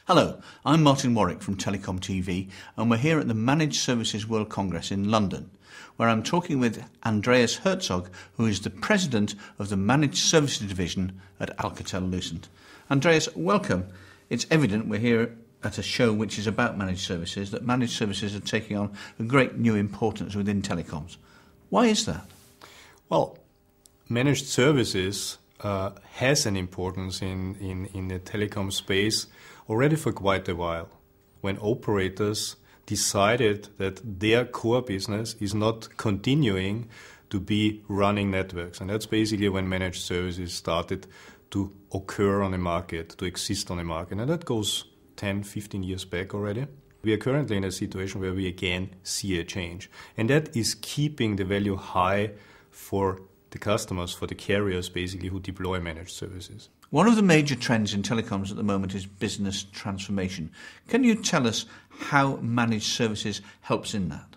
Hello, I'm Martyn Warwick from TelecomTV, and we're here at the Managed Services World Congress in London, where I'm talking with Andreas Herzog, who is the President of the Managed Services Division at Alcatel-Lucent. Andreas, welcome. It's evident we're here at a show which is about managed services, that managed services are taking on a great new importance within telecoms. Why is that? Well, managed services has an importance in the telecom space already for quite a while, when operators decided that their core business is not continuing to be running networks. And that's basically when managed services started to occur on the market, to exist on the market. And that goes 10, 15 years back already. We are currently in a situation where we again see a change. And that is keeping the value high for the customers, for the carriers basically who deploy managed services. One of the major trends in telecoms at the moment is business transformation. Can you tell us how managed services helps in that?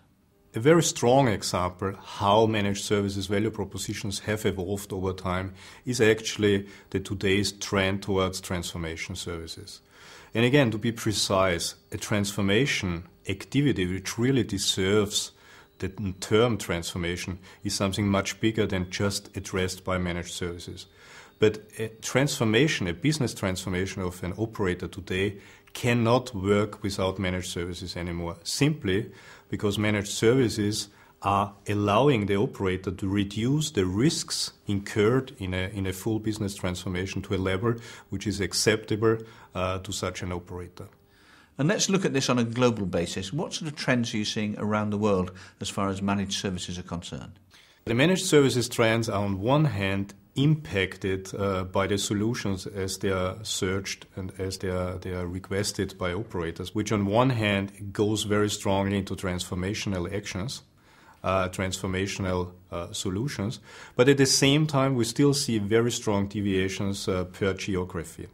A very strong example how managed services value propositions have evolved over time is actually the today's trend towards transformation services. And again, to be precise, a transformation activity which really deserves the term transformation is something much bigger than just addressed by managed services. But a transformation, a business transformation of an operator today cannot work without managed services anymore, simply because managed services are allowing the operator to reduce the risks incurred in a full business transformation to a level which is acceptable to such an operator. And let's look at this on a global basis. What sort of trends are you seeing around the world as far as managed services are concerned? The managed services trends are on one hand impacted by the solutions as they are searched and as they are requested by operators, which on one hand goes very strongly into transformational actions, transformational solutions, but at the same time we still see very strong deviations per geography.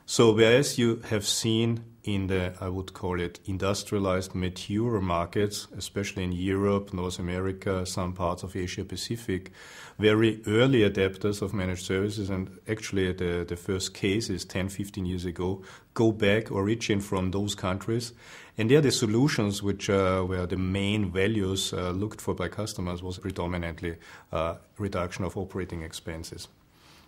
So whereas you have seen in the, I would call it, industrialized, mature markets, especially in Europe, North America, some parts of Asia Pacific, very early adapters of managed services, and actually the first cases 10, 15 years ago go back, origin from those countries. And there the solutions which were the main values looked for by customers was predominantly reduction of operating expenses.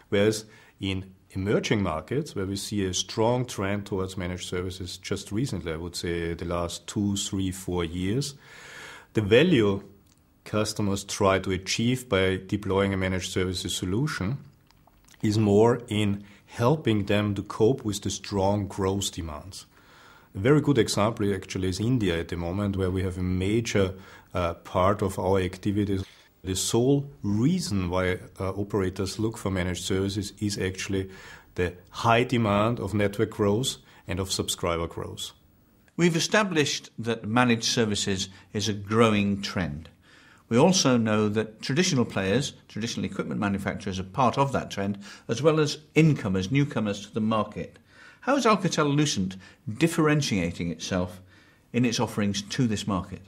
Whereas in emerging markets, where we see a strong trend towards managed services just recently, I would say the last 2, 3, 4 years, the value customers try to achieve by deploying a managed services solution is more in helping them to cope with the strong growth demands. A very good example actually is India at the moment, where we have a major part of our activities. The sole reason why operators look for managed services is actually the high demand of network growth and of subscriber growth. We've established that managed services is a growing trend. We also know that traditional players, traditional equipment manufacturers, are part of that trend, as well as incomers, newcomers to the market. How is Alcatel-Lucent differentiating itself in its offerings to this market?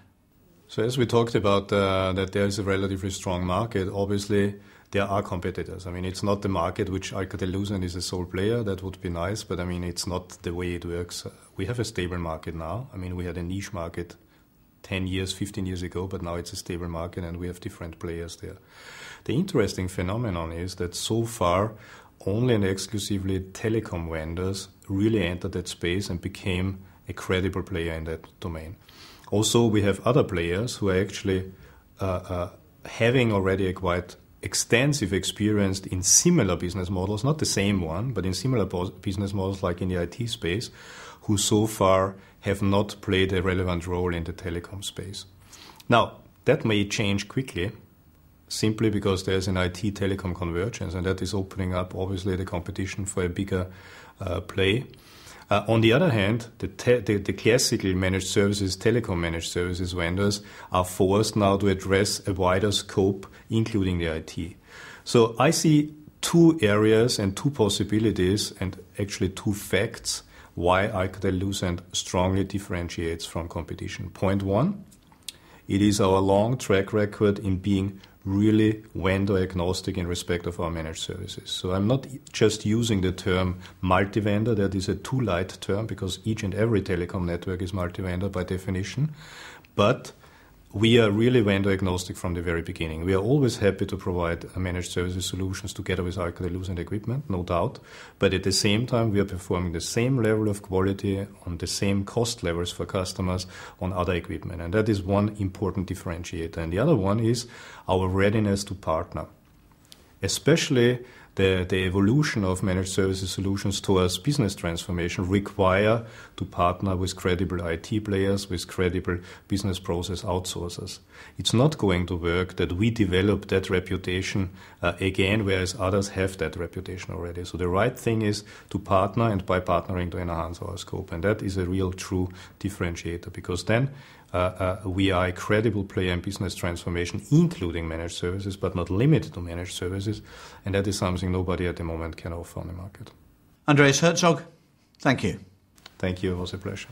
So as we talked about that there is a relatively strong market, obviously there are competitors. I mean, it's not the market which Alcatel-Lucent is a sole player. That would be nice, but I mean, it's not the way it works. We have a stable market now. I mean, we had a niche market 10 years, 15 years ago, but now it's a stable market and we have different players there. The interesting phenomenon is that so far only and exclusively telecom vendors really entered that space and became a credible player in that domain. Also, we have other players who are actually having already a quite extensive experience in similar business models, not the same one, but in similar business models like in the IT space, who so far have not played a relevant role in the telecom space. Now, that may change quickly, simply because there's an IT telecom convergence, and that is opening up, obviously, the competition for a bigger play. On the other hand, the classical managed services, telecom managed services vendors are forced now to address a wider scope, including the IT. So I see two areas and two possibilities, and actually two facts, why Alcatel-Lucent strongly differentiates from competition. Point one, it is our long track record in being really vendor agnostic in respect of our managed services. So I'm not just using the term multi-vendor. That is a too light term because each and every telecom network is multi-vendor by definition. But we are really vendor agnostic from the very beginning. We are always happy to provide managed services solutions together with Alcatel-Lucent equipment, no doubt. But at the same time, we are performing the same level of quality on the same cost levels for customers on other equipment. And that is one important differentiator. And the other one is our readiness to partner. Especially the evolution of managed services solutions towards business transformation require to partner with credible IT players, with credible business process outsourcers. It's not going to work that we develop that reputation again, whereas others have that reputation already. So the right thing is to partner, and by partnering to enhance our scope. And that is a real true differentiator, because then we are a credible player in business transformation, including managed services, but not limited to managed services. And that is something nobody at the moment can offer on the market. Andreas Herzog, thank you. Thank you. It was a pleasure.